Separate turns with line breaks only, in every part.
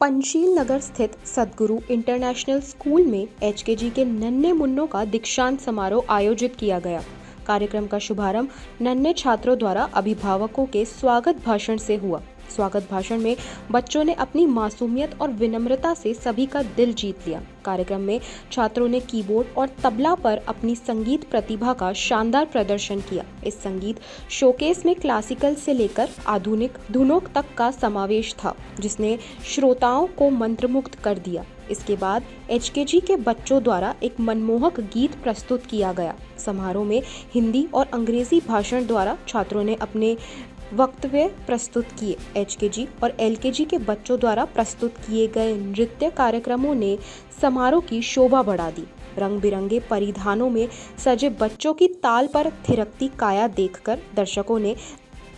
पंचशील नगर स्थित सद्गुरु international school में HKG के नन्हे मुन्नों का दीक्षांत समारोह आयोजित किया गया। कार्यक्रम का शुभारंभ नन्हे छात्रों द्वारा अभिभावकों के स्वागत भाषण से हुआ। स्वागत भाषण में बच्चों ने अपनी मासूमियत और विनम्रता से सभी का दिल जीत लिया। कार्यक्रम में छात्रों ने कीबोर्ड और तबला पर अपनी संगीत प्रतिभा का शानदार प्रदर्शन किया। इस संगीत शोकेस में क्लासिकल से लेकर आधुनिक धुनों तक का समावेश था, जिसने श्रोताओं को मंत्रमुग्ध कर दिया। इसके बाद एचकेजी के बच्चों द्वारा एक मनमोहक गीत प्रस्तुत किया गया। समारोह में हिंदी और अंग्रेजी भाषण द्वारा छात्रों ने अपने वक्तव्य प्रस्तुत किए। एचकेजी और एलकेजी के बच्चों द्वारा प्रस्तुत किए गए नृत्य कार्यक्रमों ने समारोह की शोभा बढ़ा दी। रंग बिरंगे परिधानों में सजे बच्चों की ताल पर थिरकती काया देखकर दर्शकों ने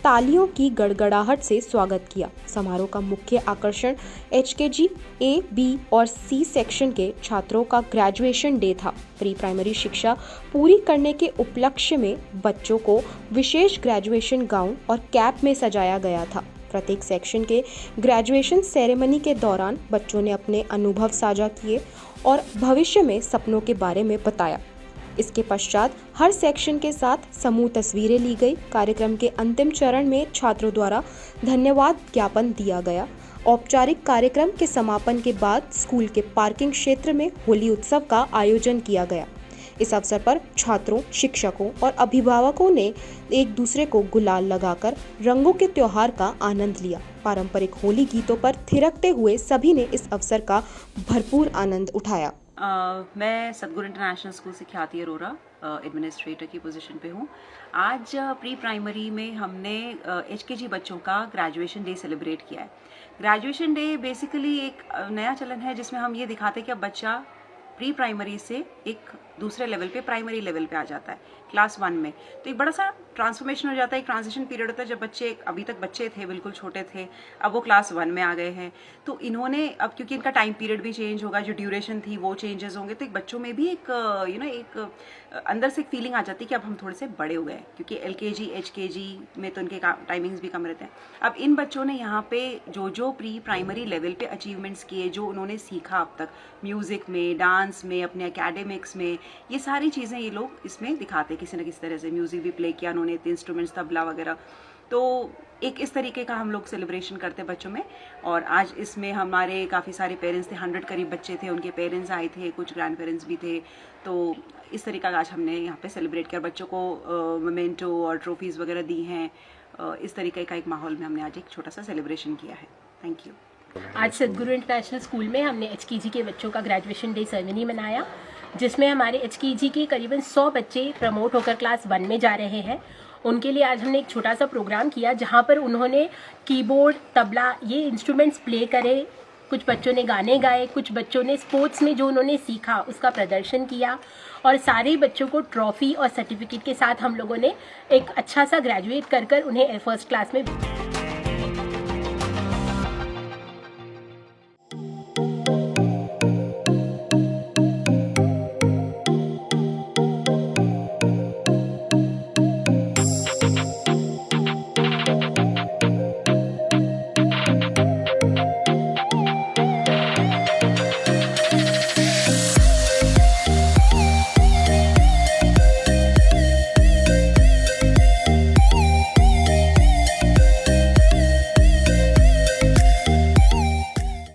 तालियों की गड़गड़ाहट से स्वागत किया। समारोह का मुख्य आकर्षण एचकेजी ए, बी और सी सेक्शन के छात्रों का ग्रेजुएशन डे था। प्री प्राइमरी शिक्षा पूरी करने के उपलक्ष्य में बच्चों को विशेष ग्रेजुएशन गाउन और कैप में सजाया गया था। प्रत्येक सेक्शन के ग्रेजुएशन सेरेमनी के दौरान बच्चों ने अपने अनुभव साझा किए और भविष्य में सपनों के बारे में बताया। इसके पश्चात हर सेक्शन के साथ समूह तस्वीरें ली गई। कार्यक्रम के अंतिम चरण में छात्रों द्वारा धन्यवाद ज्ञापन दिया गया। औपचारिक कार्यक्रम के समापन के बाद स्कूल के पार्किंग क्षेत्र में होली उत्सव का आयोजन किया गया। इस अवसर पर छात्रों, शिक्षकों और अभिभावकों ने एक दूसरे को गुलाल लगाकर रंगों के त्योहार का आनंद लिया। पारंपरिक होली गीतों पर थिरकते हुए सभी ने इस अवसर का भरपूर आनंद उठाया।
मैं सद्गुरु इंटरनेशनल स्कूल से ख्याति अरोरा एडमिनिस्ट्रेटर की पोजीशन पे हूँ। आज प्री प्राइमरी में हमने एचकेजी बच्चों का ग्रेजुएशन डे सेलिब्रेट किया है। ग्रेजुएशन डे बेसिकली एक नया चलन है जिसमें हम ये दिखाते हैं कि अब बच्चा प्री प्राइमरी से एक दूसरे लेवल पे प्राइमरी लेवल पे आ जाता है क्लास 1 में। तो एक बड़ा सा ट्रांसफॉर्मेशन हो जाता है, एक ट्रांजिशन पीरियड होता है। जब बच्चे अभी तक बच्चे थे, बिल्कुल छोटे थे, अब वो क्लास 1 में आ गए हैं। तो इन्होंने अब क्योंकि इनका टाइम पीरियड भी चेंज होगा, जो ड्यूरेशन थी वो चेंजेस होंगे, तो एक बच्चों में भी एक एक अंदर से एक फीलिंग आ जाती है कि अब हम थोड़े से बड़े हो गए, क्योंकि एलकेजी एचकेजी में तो इनके टाइमिंग्स भी कम रहते हैं। अब इन बच्चों ने यहाँ पे जो प्री प्राइमरी लेवल पे अचीवमेंट्स किए, जो उन्होंने सीखा अब तक म्यूजिक में, डांस में, अपने एकेडमिक्स में, ये सारी चीज़ें ये लोग इसमें दिखाते, किसी न किसी तरह से म्यूजिक भी प्ले किया उन्होंने, इंस्ट्रूमेंट्स, तबला वगैरह। तो एक इस तरीके का हम लोग सेलिब्रेशन करते हैं बच्चों में। और आज इसमें हमारे काफ़ी सारे पेरेंट्स थे, 100 करीब बच्चे थे, उनके पेरेंट्स आए थे, कुछ ग्रैंड पेरेंट्स भी थे। तो इस तरीका का आज हमने यहाँ पे सेलिब्रेट किया, बच्चों को मोमेंटो और ट्रॉफीज़ वगैरह दी हैं। इस तरीके का एक माहौल में हमने आज एक छोटा सा सेलिब्रेशन किया है। Thank you.
आज सद्गुरु इंटरनेशनल स्कूल में हमने एचकेजी के बच्चों का ग्रेजुएशन डे सेरेमनी मनाया, जिसमें हमारे एचकेजी के करीबन 100 बच्चे प्रमोट होकर क्लास 1 में जा रहे हैं। उनके लिए आज हमने एक छोटा सा प्रोग्राम किया, जहां पर उन्होंने कीबोर्ड, तबला, ये इंस्ट्रूमेंट्स प्ले करे। कुछ बच्चों ने गाने गाए, कुछ बच्चों ने स्पोर्ट्स में जो उन्होंने सीखा उसका प्रदर्शन किया, और सारे बच्चों को ट्रॉफी और सर्टिफिकेट के साथ हम लोगों ने एक अच्छा सा ग्रेजुएट कर उन्हें फर्स्ट क्लास में